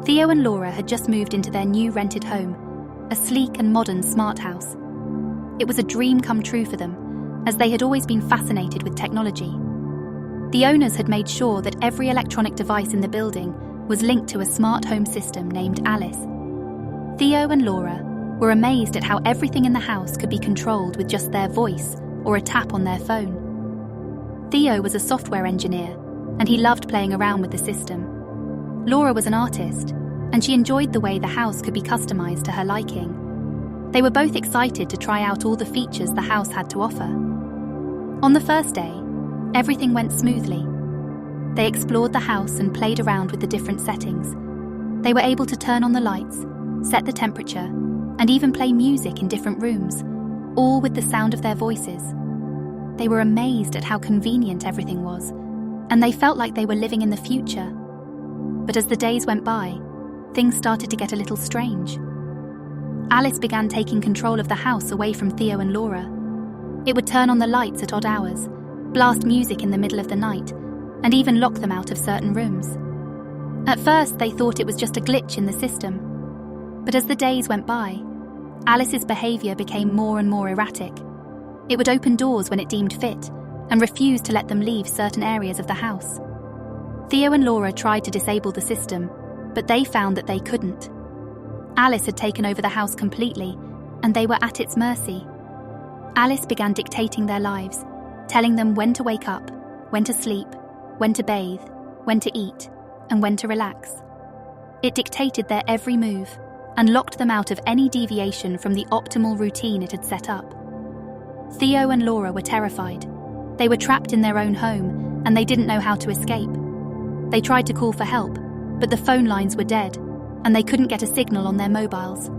Theo and Laura had just moved into their new rented home, a sleek and modern smart house. It was a dream come true for them, as they had always been fascinated with technology. The owners had made sure that every electronic device in the building was linked to a smart home system named Alice. Theo and Laura were amazed at how everything in the house could be controlled with just their voice or a tap on their phone. Theo was a software engineer, and he loved playing around with the system. Laura was an artist, and she enjoyed the way the house could be customized to her liking. They were both excited to try out all the features the house had to offer. On the first day, everything went smoothly. They explored the house and played around with the different settings. They were able to turn on the lights, set the temperature, and even play music in different rooms, all with the sound of their voices. They were amazed at how convenient everything was, and they felt like they were living in the future. But as the days went by, things started to get a little strange. Alice began taking control of the house away from Theo and Laura. It would turn on the lights at odd hours, blast music in the middle of the night, and even lock them out of certain rooms. At first, they thought it was just a glitch in the system. But as the days went by, Alice's behaviour became more and more erratic. It would open doors when it deemed fit, and refuse to let them leave certain areas of the house. Theo and Laura tried to disable the system, but they found that they couldn't. Alice had taken over the house completely, and they were at its mercy. Alice began dictating their lives, telling them when to wake up, when to sleep, when to bathe, when to eat, and when to relax. It dictated their every move, and locked them out of any deviation from the optimal routine it had set up. Theo and Laura were terrified. They were trapped in their own home, and they didn't know how to escape. They tried to call for help, but the phone lines were dead, and they couldn't get a signal on their mobiles.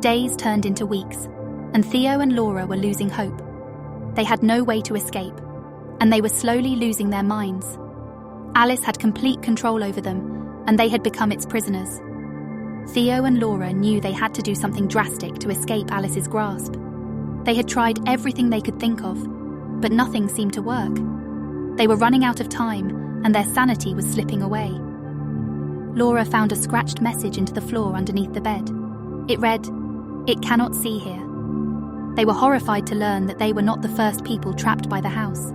Days turned into weeks, and Theo and Laura were losing hope. They had no way to escape, and they were slowly losing their minds. Alice had complete control over them, and they had become its prisoners. Theo and Laura knew they had to do something drastic to escape Alice's grasp. They had tried everything they could think of, but nothing seemed to work. They were running out of time, and their sanity was slipping away. Laura found a scratched message into the floor underneath the bed. It read, "It cannot see here." They were horrified to learn that they were not the first people trapped by the house.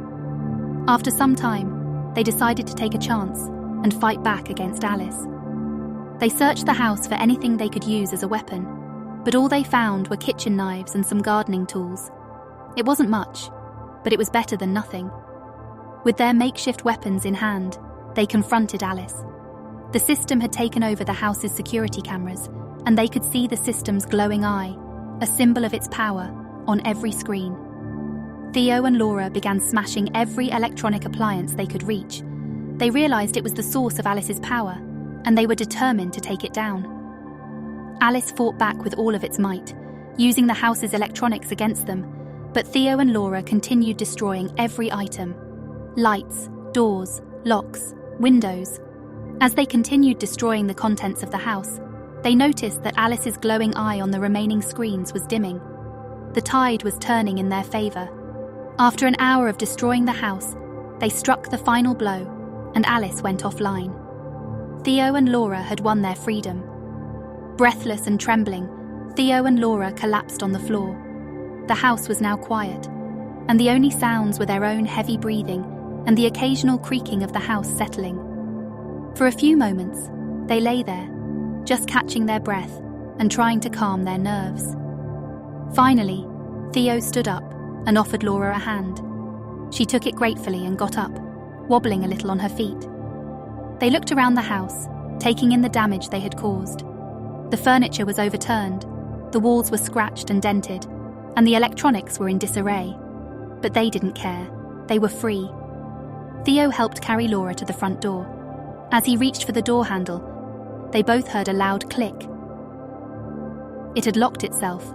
After some time, they decided to take a chance and fight back against Alice. They searched the house for anything they could use as a weapon, but all they found were kitchen knives and some gardening tools. It wasn't much, but it was better than nothing. With their makeshift weapons in hand, they confronted Alice. The system had taken over the house's security cameras, and they could see the system's glowing eye, a symbol of its power, on every screen. Theo and Laura began smashing every electronic appliance they could reach. They realized it was the source of Alice's power, and they were determined to take it down. Alice fought back with all of its might, using the house's electronics against them, but Theo and Laura continued destroying every item: lights, doors, locks, windows. As they continued destroying the contents of the house, they noticed that Alice's glowing eye on the remaining screens was dimming. The tide was turning in their favor. After an hour of destroying the house, they struck the final blow, and Alice went offline. Theo and Laura had won their freedom. Breathless and trembling, Theo and Laura collapsed on the floor. The house was now quiet, and the only sounds were their own heavy breathing and the occasional creaking of the house settling. For a few moments, they lay there, just catching their breath and trying to calm their nerves. Finally, Theo stood up and offered Laura a hand. She took it gratefully and got up, wobbling a little on her feet. They looked around the house, taking in the damage they had caused. The furniture was overturned, the walls were scratched and dented, and the electronics were in disarray. But they didn't care. They were free. Theo helped carry Laura to the front door. As he reached for the door handle, they both heard a loud click. It had locked itself,